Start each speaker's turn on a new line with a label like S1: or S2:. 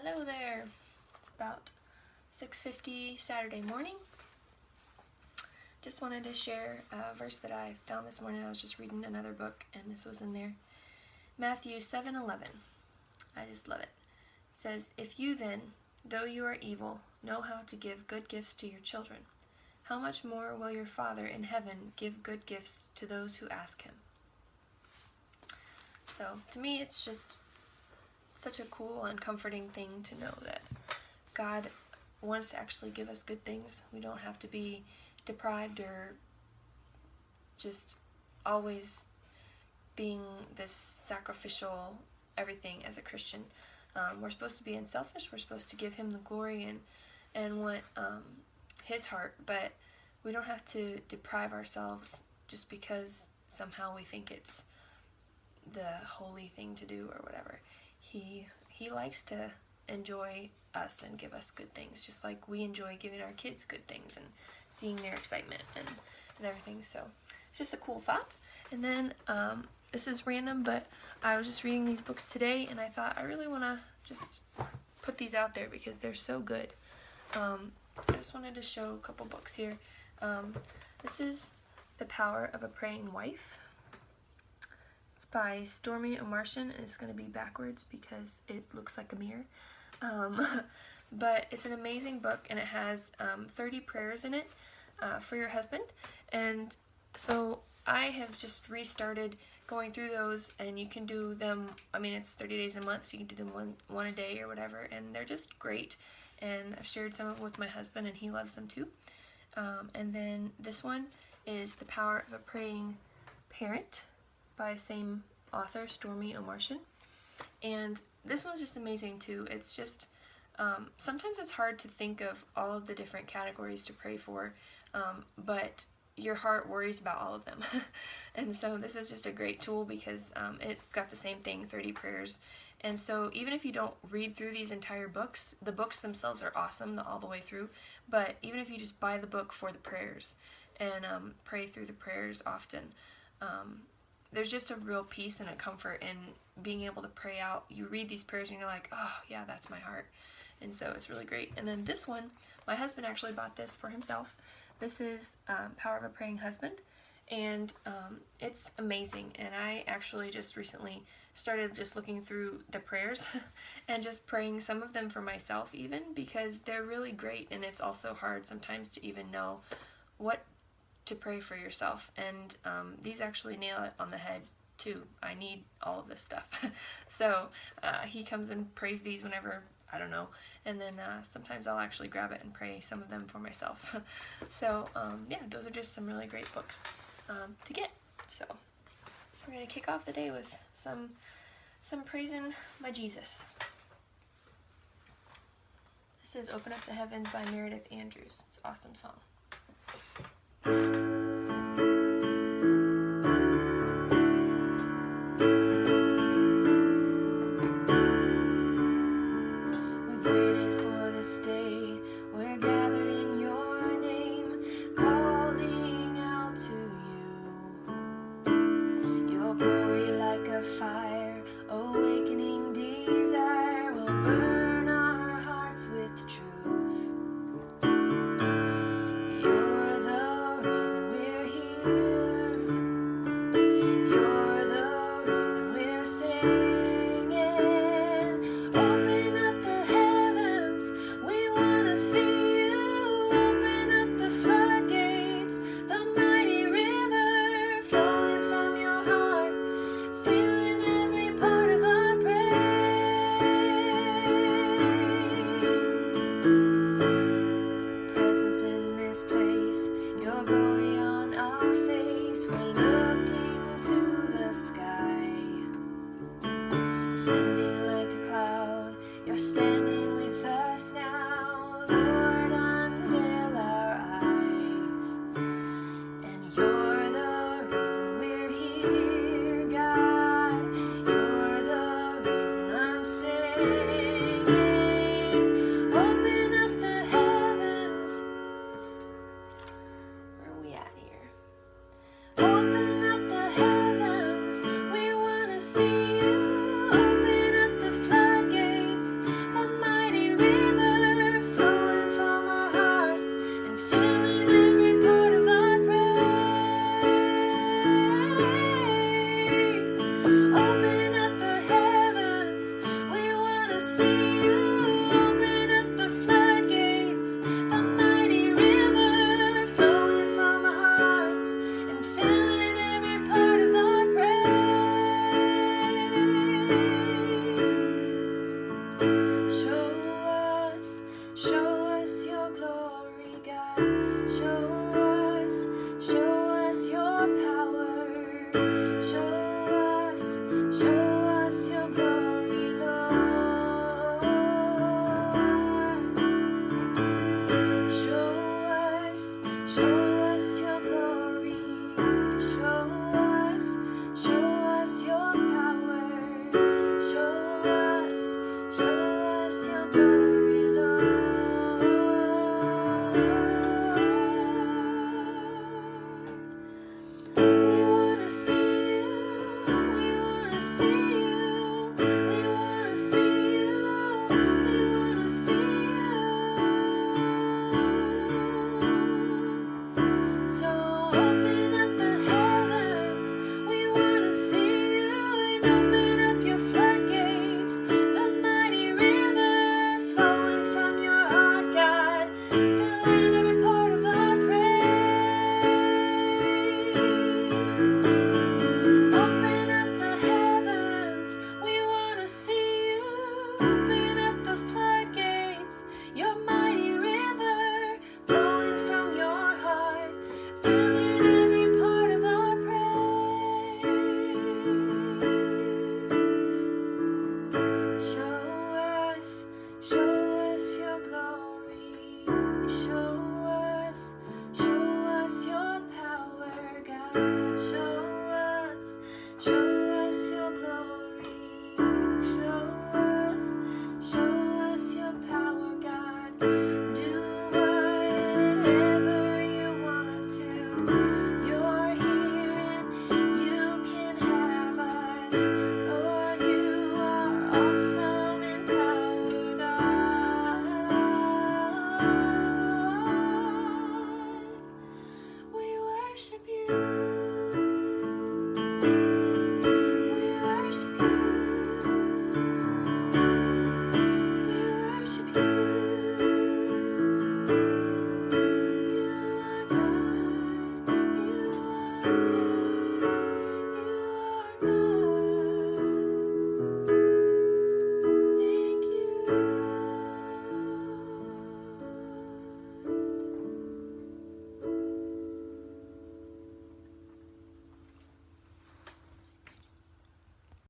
S1: Hello there. About 6:50 Saturday morning. Just wanted to share a verse that I found this morning. I was just reading another book and this was in there. Matthew 7:11. I just love it. It says, "If you then, though you are evil, know how to give good gifts to your children, how much more will your Father in heaven give good gifts to those who ask him?" So to me, it's just such a cool and comforting thing to know that God wants to actually give us good things. We don't have to be deprived or just always being this sacrificial everything as a Christian. We're supposed to be unselfish. We're supposed to give him the glory and want his heart, but we don't have to deprive ourselves just because somehow we think it's the holy thing to do or whatever. He likes to enjoy us and give us good things, just like we enjoy giving our kids good things and seeing their excitement and everything. So it's just a cool thought. And then this is random, but I was just reading these books today and I thought I really want to just put these out there because they're so good. I just wanted to show a couple books here. This is The Power of a Praying Wife. It's by Stormy O'Martian, and it's going to be backwards because it looks like a mirror. But it's an amazing book, and it has 30 prayers in it for your husband. And so I have just restarted going through those, and you can do them, I mean, it's 30 days a month, so you can do them one a day or whatever, and they're just great. And I've shared some of them with my husband, and he loves them too. And then this one is The Power of a Praying Parent by the same author, Stormy O'Martian. And this one's just amazing too. It's just, sometimes it's hard to think of all of the different categories to pray for, but your heart worries about all of them. And so this is just a great tool because it's got the same thing, 30 prayers. And so even if you don't read through these entire books, the books themselves are awesome all the way through, but even if you just buy the book for the prayers and pray through the prayers often, there's just a real peace and a comfort in being able to pray out. You read these prayers and you're like, oh yeah, that's my heart. And so it's really great. And then this one, my husband actually bought this for himself. This is Power of a Praying Husband, and it's amazing. And I actually just recently started just looking through the prayers and just praying some of them for myself even, because they're really great, and it's also hard sometimes to even know what to pray for yourself. And these actually nail it on the head too. I need all of this stuff. So he comes and prays these whenever, I don't know, and then sometimes I'll actually grab it and pray some of them for myself. So yeah, those are just some really great books to get. So we're gonna kick off the day with some praising my Jesus. This is Open Up the Heavens by Meredith Andrews. It's an awesome song. Fire, awakening desire will burn our hearts with truth. You're the reason we're here. You're the reason we're singing. Open up the heavens, we want to see you. Open up the floodgates, the mighty river flowing from your heart. Filling every part of our presence in this place, your glory on our face. We're looking to the sky, ascending like a cloud. You're standing with us now, Lord. Unveil our eyes, and you're the reason we're here, God. You're the reason I'm singing. Open up the heavens. Where are we at here? Open up the heavens. We want to see you. Open up the floodgates. The Awesome.